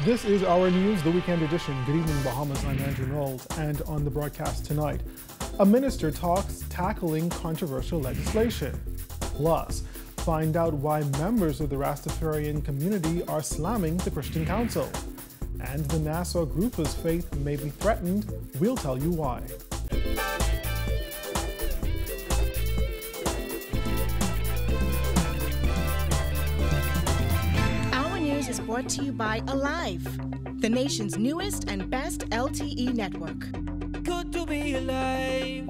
This is Our News, the weekend edition. Good evening, Bahamas. I'm Andrew Knowles, and on the broadcast tonight, a minister talks tackling controversial legislation. Plus, find out why members of the Rastafarian community are slamming the Christian Council. And the Nassau Groupers' faith may be threatened. We'll tell you why. Is brought to you by Alive, the nation's newest and best LTE network. Good to be alive.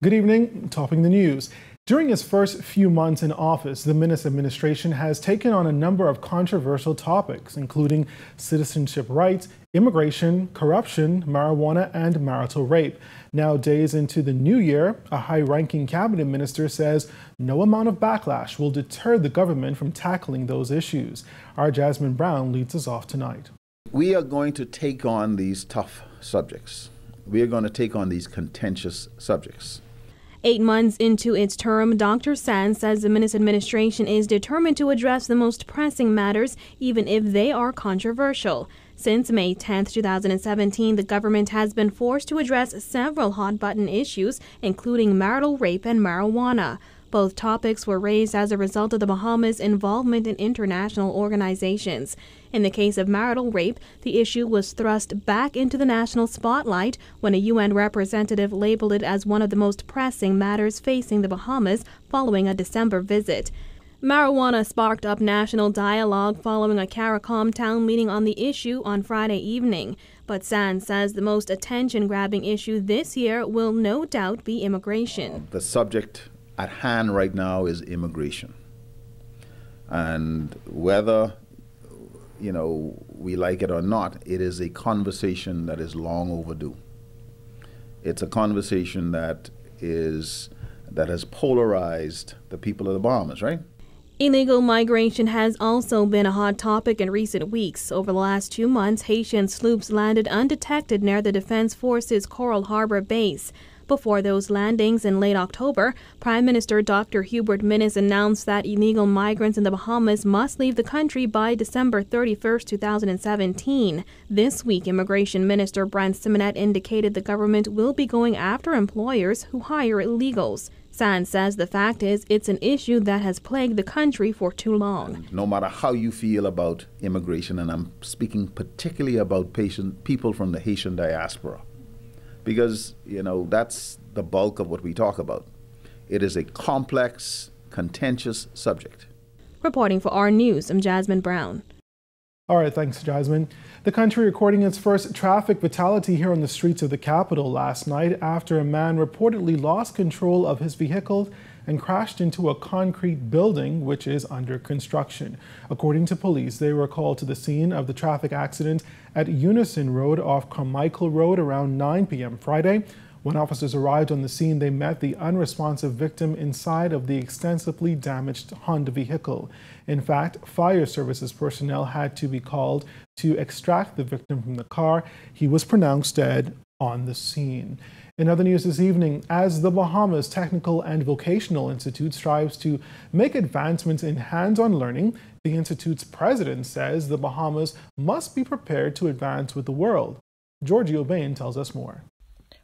Good evening, topping the news. During his first few months in office, the Minnis administration has taken on a number of controversial topics, including citizenship rights, immigration, corruption, marijuana, and marital rape. Now, days into the new year, a high-ranking cabinet minister says no amount of backlash will deter the government from tackling those issues. Our Jasmine Brown leads us off tonight. We are going to take on these tough subjects. We are going to take on these contentious subjects. 8 months into its term, Dr. Sands says the Minnis administration is determined to address the most pressing matters, even if they are controversial. Since May 10, 2017, the government has been forced to address several hot-button issues, including marital rape and marijuana. Both topics were raised as a result of the Bahamas' involvement in international organizations. In the case of marital rape, the issue was thrust back into the national spotlight when a UN representative labeled it as one of the most pressing matters facing the Bahamas following a December visit. Marijuana sparked up national dialogue following a CARICOM town meeting on the issue on Friday evening. But Sands says the most attention-grabbing issue this year will no doubt be immigration. The subject at hand right now is immigration. And whether, we like it or not, it is a conversation that is long overdue. It's a conversation that has polarized the people of the Bahamas, right? Illegal migration has also been a hot topic in recent weeks. Over the last 2 months, Haitian sloops landed undetected near the Defense Forces Coral Harbor base. Before those landings in late October, Prime Minister Dr. Hubert Minnis announced that illegal migrants in the Bahamas must leave the country by December 31, 2017. This week, Immigration Minister Brent Simonet indicated the government will be going after employers who hire illegals. Sands says the fact is it's an issue that has plagued the country for too long. No matter how you feel about immigration, and I'm speaking particularly about people from the Haitian diaspora, because, that's the bulk of what we talk about. It is a complex, contentious subject. Reporting for Our News, I'm Jasmine Brown. All right, thanks, Jasmine. The country recording its first traffic fatality here on the streets of the capital last night after a man reportedly lost control of his vehicle and crashed into a concrete building which is under construction. According to police, they were called to the scene of the traffic accident at Unison Road off Carmichael Road around 9 p.m. Friday. When officers arrived on the scene, they met the unresponsive victim inside of the extensively damaged Honda vehicle. In fact, fire services personnel had to be called to extract the victim from the car. He was pronounced dead on the scene. In other news this evening, as the Bahamas Technical and Vocational Institute strives to make advancements in hands-on learning, the Institute's president says the Bahamas must be prepared to advance with the world. Georgie Bain tells us more.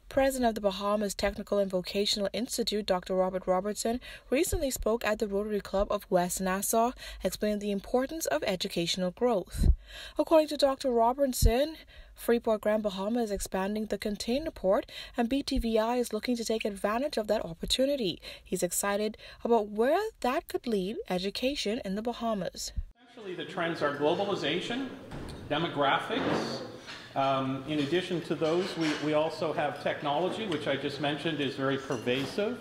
President of the Bahamas Technical and Vocational Institute, Dr. Robert Robertson, recently spoke at the Rotary Club of West Nassau, explaining the importance of educational growth. According to Dr. Robertson, Freeport Grand Bahama is expanding the container port, and BTVI is looking to take advantage of that opportunity. He's excited about where that could lead education in the Bahamas. Essentially, the trends are globalization, demographics. In addition to those, we also have technology, which I just mentioned is very pervasive.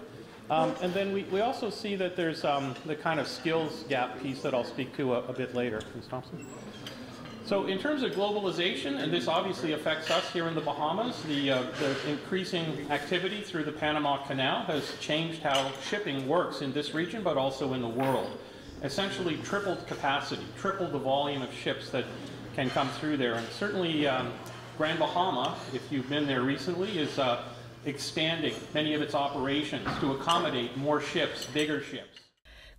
And then we also see that there's the kind of skills gap piece that I'll speak to a bit later. Ms. Thompson. So in terms of globalization, and this obviously affects us here in the Bahamas, the increasing activity through the Panama Canal has changed how shipping works in this region, but also in the world. Essentially tripled capacity, tripled the volume of ships that can come through there. And certainly Grand Bahama, if you've been there recently, is expanding many of its operations to accommodate more ships, bigger ships.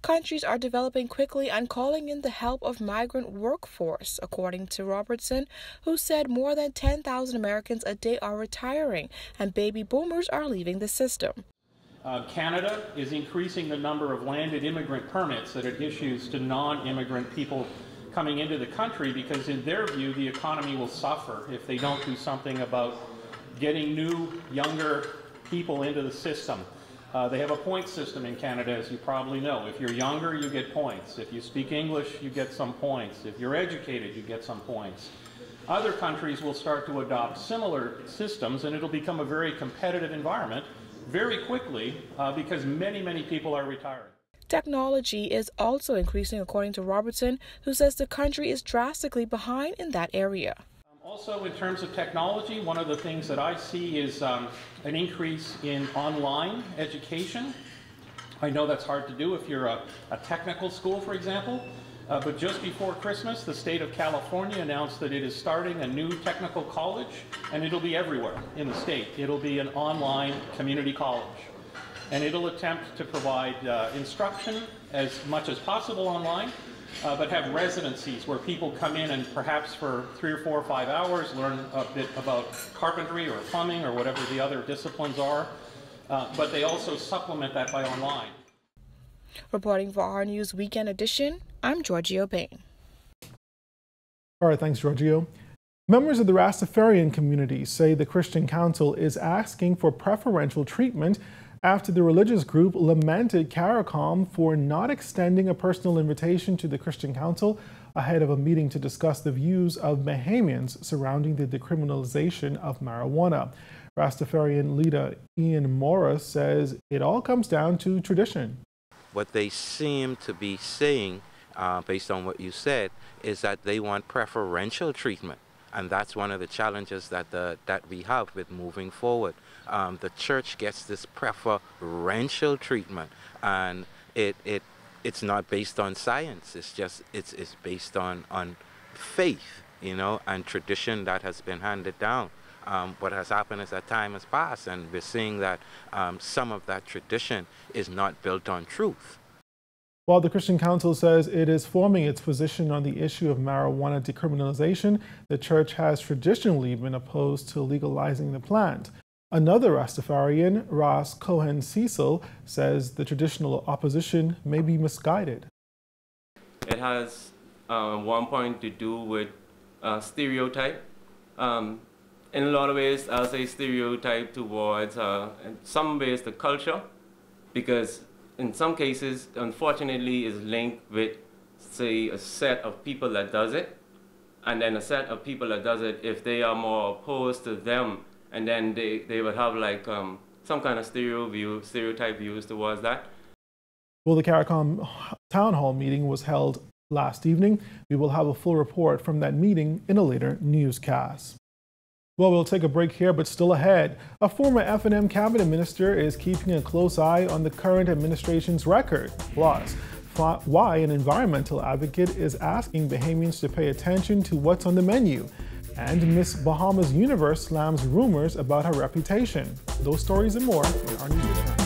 Countries are developing quickly and calling in the help of migrant workforce, according to Robertson, who said more than 10,000 Americans a day are retiring and baby boomers are leaving the system. Canada is increasing the number of landed immigrant permits that it issues to non-immigrant people coming into the country because, in their view, the economy will suffer if they don't do something about getting new, younger people into the system. They have a point system in Canada, as you probably know. If you're younger, you get points. If you speak English, you get some points. If you're educated, you get some points. Other countries will start to adopt similar systems, and it'll become a very competitive environment very quickly because many people are retiring. Technology is also increasing, according to Robertson, who says the country is drastically behind in that area. Also, in terms of technology, one of the things that I see is an increase in online education. I know that's hard to do if you're a technical school, for example, but just before Christmas, the state of California announced that it is starting a new technical college, and it'll be everywhere in the state. It'll be an online community college, and it'll attempt to provide instruction as much as possible online, but have residencies where people come in and perhaps for 3 or 4 or 5 hours learn a bit about carpentry or plumbing or whatever the other disciplines are, but they also supplement that by online. Reporting for our News Weekend Edition, I'm Giorgio Bain. All right, thanks, Giorgio. Members of the Rastafarian community say the Christian Council is asking for preferential treatment after the religious group lamented CARICOM for not extending a personal invitation to the Christian Council ahead of a meeting to discuss the views of Bahamians surrounding the decriminalization of marijuana. Rastafarian leader Ian Morris says it all comes down to tradition. What they seem to be saying, based on what you said, is that they want preferential treatment. And that's one of the challenges that we have with moving forward. The church gets this preferential treatment, and it's not based on science. It's based on faith, you know, and tradition that has been handed down. What has happened is that time has passed, and we're seeing that some of that tradition is not built on truth. While the Christian Council says it is forming its position on the issue of marijuana decriminalization, the church has traditionally been opposed to legalizing the plant. Another Rastafarian, Ras Cohen Cecil, says the traditional opposition may be misguided. It has one point to do with stereotype. In a lot of ways, I'll say stereotype towards, in some ways, the culture, because in some cases, unfortunately, is linked with, say, a set of people that does it, and then a set of people that does it, if they are more opposed to them, and then they would have like some kind of stereotype views towards that. Well, the CARICOM town hall meeting was held last evening. We will have a full report from that meeting in a later newscast. Well, we'll take a break here, but still ahead. A former F&M cabinet minister is keeping a close eye on the current administration's record. Plus, why an environmental advocate is asking Bahamians to pay attention to what's on the menu. And Miss Bahamas Universe slams rumors about her reputation. Those stories and more in our news return.